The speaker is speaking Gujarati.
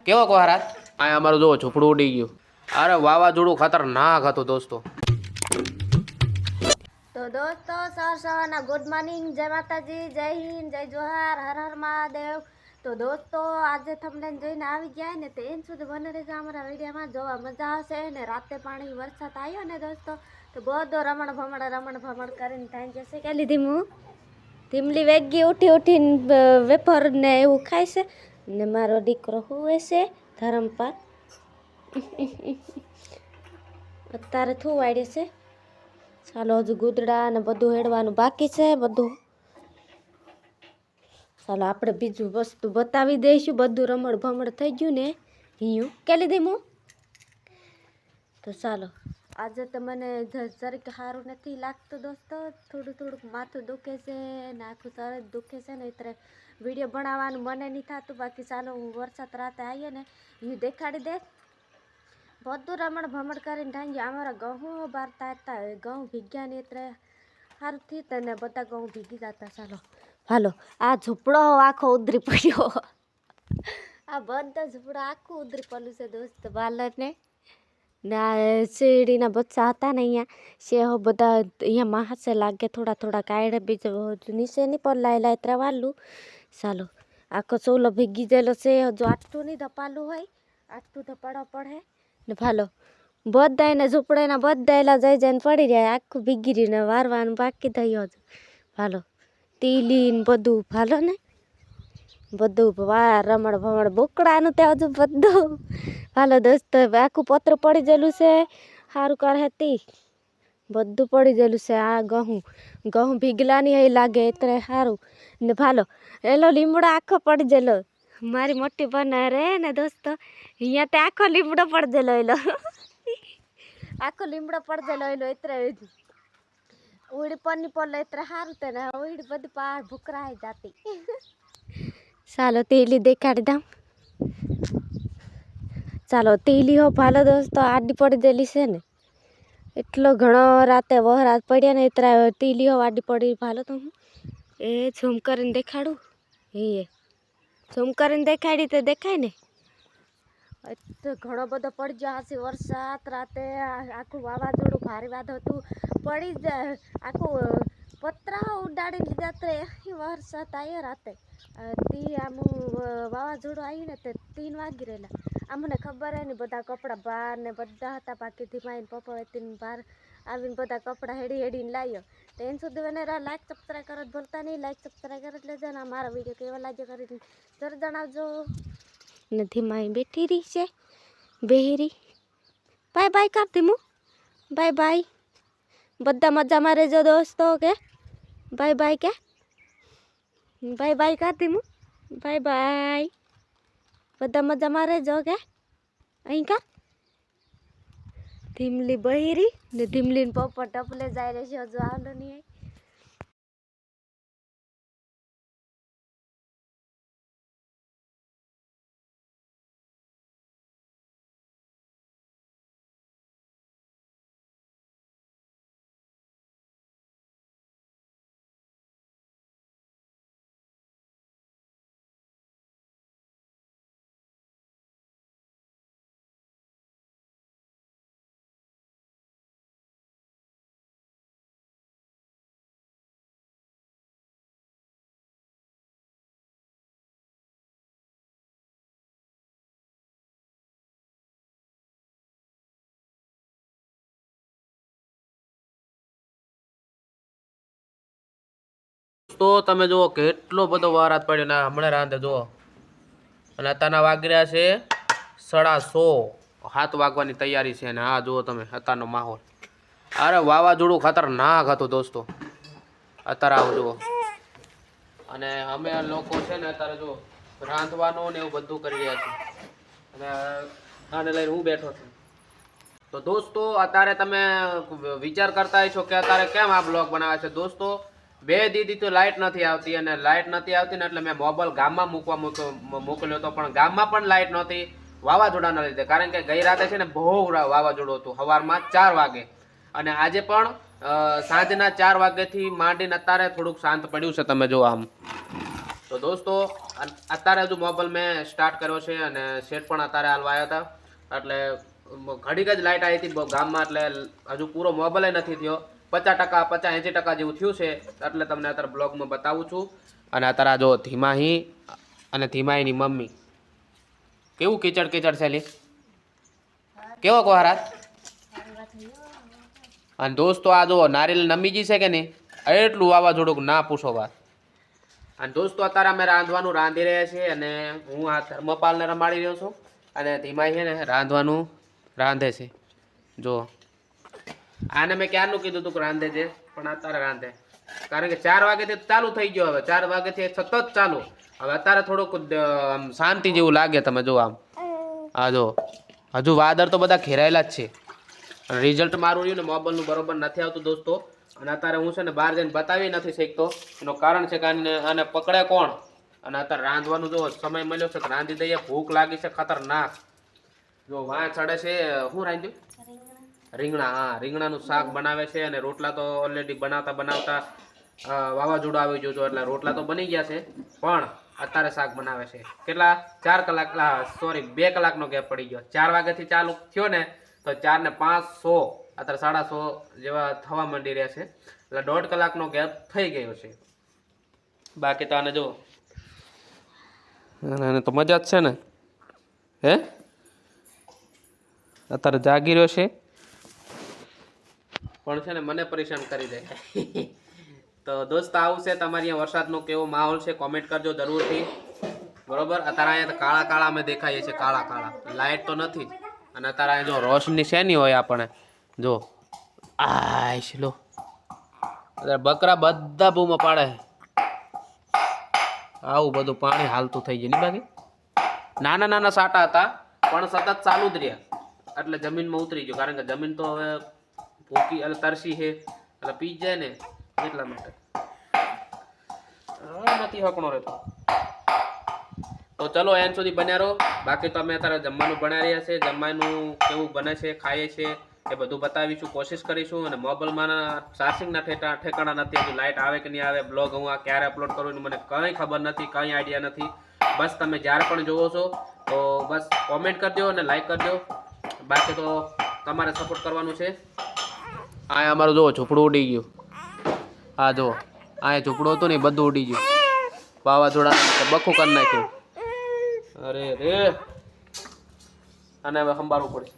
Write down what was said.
કેવો કોહરાત આ અમારું જો ઝૂપડું ઉડી ગયું. અરે વાવાઝોડું ખતરનાક હતું દોસ્તો. તો દોસ્તો સવારના ગુડ મોર્નિંગ, જય માતાજી, જય હિન્દ, જય જોહાર, હર હર મહાદેવ. તો દોસ્તો આજે તમને જોઈને આવી ગયા ને તો એમ સુધી બને રહેશે અમારા વિડીયોમાં, જોવા મજા આવશે. ને રાતે પાણી વરસાદ આવ્યો ને દોસ્તો તો બધો રમણ ભમણ કરીને થઈ જશે. કે લીધી હું ધીમલી વેગી ઉઠીને વેફર ને એવું ખાય છે ને મારો દીકરો હુવે છે ધરમપાલ. અત્યારે થું વાડે છે. ચાલો હજુ ગુદડા ને બધું હેડવાનું બાકી છે બધું. ચાલો આપણે બીજું વસ્તુ બતાવી દઈશું. બધું રમણ ભમણ થઈ ગયું ને હિયું કે લીધી હું. તો ચાલો આજે તો મને જરીક સારું નથી લાગતું દોસ્તો. થોડુંક માથું દુખે છે ને આખું શરીર દુખે છે ને એટલે વિડીયો બનાવવાનું મને નહીં થતું. બાકી ચાલો હું વરસાદ રાતે આવીએ ને હું દેખાડી દે. બધું રમણ ભમણ કરીને ટાંગી અમારા ઘઉં બારતા હતા. ઘઉં ભીગ્યા ને એટલે સારું થયું તને બધા ઘઉં ભીગી જતા. ચાલો હાલો આ ઝૂંપડો આખો ઉધરી પડ્યો. આ બધા ઝૂંપડો આખું ઉધરી પડ્યું છે દોસ્ત. બાલરને ના શેરડીના બચ્ચા હતા ને અહીંયા શેહો બધા અહીંયા માસે લાગે થોડા કાયડે બીજું નીચે નહીં પણ લાય ત્રેવાલું. ચાલો આખો સોલો ભીગી ગયેલો છે. હજુ આટલું નહીં ધપાલું હોય, આટલું ધપાડવા પડે ને. ભાલો બધા એને ઝૂંપડેના બધા એલા જઈને પડી રહ્યા. આખું ભીગી રહીને વારવાનું બાકી થયું હજુ. ભાલો તીલી ને બધું ભાલો ને બધું વાર રમણ ભમણ બોકડાનું તે હજુ બધું ભાલો દોસ્તો. આખું પત્ર પડી ગયેલું છે. સારું કરે હતી બધું પડી ગયેલું છે. આ ઘઉં ભીગલાની એ લાગે એટલે સારું ને. ભાલો એલો લીમડો આખો પડી ગયેલો. મારી મોટી બના રે ને દોસ્તો અહીંયા તે આખો લીમડો પડી ગયેલો એલો. આખો લીમડો પડી ગયેલો એલો એટલે ઉડી પરની પડલે એટલે સારું તે ને ઉડી બધી પહાડ ભૂકરાઈ જાતી. ચાલો તેલી દેખાડી દામ. ચાલો તેલી હો ભાલો દોસ્તો આડી પડી ગયેલી છે ને. એટલો ઘણો રાતે વહરાત પડ્યા ને એટલે તેલી હો આડી પડી. ભાલો તો હું એ ઝૂમ કરીને દેખાડું. એ ઝૂમ કરીને દેખાડી તો દેખાય ને. તો ઘણો બધો પડી ગયો હશે વરસાદ રાતે. આખું વાવાઝોડું ભારે વાદ હતું પડી જાય. આખું પતરા ઉડાડી લીધા તો વરસાદ આવ્યો રાતે. તી આમ વાવાઝોડું આવ્યું ને તે 3 વાગી રહેલા. અમને ખબર હે ને બધા કપડાં બહાર ને બધા હતા બાકીથી માઈને પપ્પા વેતીને બહાર આવીને બધા કપડાં હેડીને લાવ્યો. તો એમ સુધી મને લાઈક સબસ્ક્રાઈબ કરો ભૂલતા નહીં. લાઈક સબસ્ક્રાઈબ કરી લેજો ને મારા વિડીયો કેવા લાગ્યો કરીને જરૂર જણાવજો. નથી માઈ બેઠી રહી છે બેહરી. બાય બાય કરતી હું. બાય બાય બધા મજામાં રહેજો દોસ્તો. કે બાય બાય કે બાય બાય કરતી હું. બાય બાય બધા મજામાં રહેજો. કે અહીં કા ધીમલી બહેરી ને ધીમલીને પપ્પા ટપલે જાય રહેશે. હજુ આવડો નહીં. તો તમે જુઓ કેટલો બધો વરસાદ પડ્યો ને હમણાં રાંધે જુઓ. અને અત્યારના વાગી રહ્યા છે 1:30. 7 વાગવાની તૈયારી છે. અને હા જુઓ તમે અત્યારનો માહોલ. અરે વાવાઝોડું ખતરનાક હતું દોસ્તો. અત્યારે આવું જુઓ. અને અમે લોકો છે ને અત્યારે જો રાંધવાનું ને એવું બધું કરી રહ્યા છીએ. અને આને લઈને હું બેઠો છું. તો દોસ્તો અત્યારે તમે વિચાર કરતા હશો કે અત્યારે કેમ આ બ્લોગ બનાવે છે. દોસ્તો 2 દીથી તો લાઇટ નથી આવતી. અને લાઇટ નથી આવતી ને એટલે મેં મોબાઈલ ગામમાં મોકલ્યો હતો. પણ ગામમાં પણ લાઇટ નહોતી વાવાઝોડાના લીધે. કારણ કે ગઈ રાતે છે ને બહુ વાવાઝોડું હતું સવારમાં 4 વાગે. અને આજે પણ સાંજના 4 વાગ્યાથી માંડીને અત્યારે થોડુંક શાંત પડ્યું છે. તમે જો આમ તો દોસ્તો અત્યારે હજુ મોબાઈલ મેં સ્ટાર્ટ કર્યો છે અને સેટ પણ અત્યારે હાલવા આવ્યા હતા, એટલે ઘડીક જ લાઇટ આવી હતી ગામમાં, એટલે હજુ પૂરો મોબાઈલ નથી થયો, 50% 80% જેવું થયું છે, એટલે તમને અત્યારે બ્લોગમાં બતાવું છું. અને અત્યારે જો ધીમાહી અને ધીમાહીની મમ્મી કેવું કીચડ કીચડ છે લી, કેવો કોહરાત. અને દોસ્તો આ જો નારિયેલ નમીજી છે કે નહીં, એટલું વાવાઝોડું ના પૂછો વાત. અને દોસ્તો અત્યારે અમે રાંધવાનું રાંધી રહ્યા છીએ અને હું આ ધર્મપાલને રમાડી રહ્યો છું અને ધીમાઈ છે ને રાંધવાનું રાંધે છે. જો આને મેં ક્યારનું કીધું હતું કે રાંધે છે, પણ અત્યારે રાંધે, કારણ કે 4 વાગ્યાથી ચાલુ થઈ ગયો, હવે 4 વાગ્યાથી સતત ચાલુ. હવે અત્યારે થોડુંક શાંતિ જેવું લાગે. તમે જો આમ આ જો હજુ વાદળ તો બધા ઘેરાયેલા જ છે. રિઝલ્ટ મારું રહ્યું ને મોબાઈલનું બરોબર નથી આવતું દોસ્તો. અને અત્યારે હું છે ને બહાર જઈને બતાવી નથી શકતો, એનું કારણ છે કે આને પકડે કોણ. અને અત્યારે રાંધવાનું જો સમય મળ્યો છે કે રાંધી દઈએ, ભૂખ લાગી છે ખતરનાક. જો વાં ચડે છે, શું રાંધ્યું? રીંગણા. હા, રીંગણાનું શાક બનાવે છે અને રોટલા તો ઓલરેડી બનાવતા બનાવતા વાવાઝોડું આવી ગયું, એટલે રોટલા તો બની ગયા છે, પણ અત્યારે શાક બનાવે છે. કેટલા? 4 કલાક, સોરી 2 કલાકનો ગેપ પડી ગયો. 4 વાગ્યાથી ચાલુ થયો ને તો 4 ને 5 100, અત્યારે 150 જેવા થવા માંડી રહ્યા છે, એટલે 1.5 કલાકનો ગેપ થઈ ગયો છે. બાકી તો આને જો આને તો મજા જ છે ને, હે અત્યારે જાગી રહ્યો છે, પણ છે ને મને પરેશાન કરી દે. તો દોસ્ત આવું છે તમારી અહીંયા વરસાદનો કેવો માહોલ છે કોમેન્ટ કરજો જરૂરથી, બરોબર. અત્યારે અહીંયા તો કાળા કાળા અમે દેખાઈએ છીએ, કાળા કાળા, લાઇટ તો નથી જ. અને અત્યારે અહીંયા જો રોશની છે નહીં હોય આપણે, જો આઈશ લો અત્યારે બકરા બધા બૂમો પાડે. આવું બધું પાણી હાલતું થઈ જાય નહીં. બાકી નાના નાના સાટા હતા પણ સતત ચાલુ જ રહ્યા, એટલે જમીનમાં ઉતરી ગયો, કારણ કે જમીન તો હવે ભૂકી એટલે તરસી છે, એટલે પી જાય ને એટલા માટે નથી હકણો રહેતો. તો ચલો એન સુધી બન્યા રહો. બાકી તો અમે અત્યારે જમવાનું બનાવી રહ્યા છે, જમવાનું કેવું બને છે, ખાઈએ છીએ એ બધું બતાવીશું, કોશિશ કરીશું. અને મોબાઈલમાં ચાર્જિંગના ઠેકાણા નથી, હજુ લાઇટ આવે કે નહીં આવે, બ્લોગ હું આ ક્યારે અપલોડ કરું એનું મને કંઈ ખબર નથી, કંઈ આઈડિયા નથી. બસ તમે જ્યારે પણ જોવો છો તો બસ કોમેન્ટ કરજો અને લાઈક કરજો. બાકી તો તમારે સપોર્ટ કરવાનું છે. આ અમારું જો ઝૂંપડું ઉડી ગયું, હા જો આ ઝૂંપડું હતું ને બધું ઉડી ગયું, વાવાઝોડા બખું કરી નાખ્યું. અરે રે, અને હવે સંભાળવું પડશે.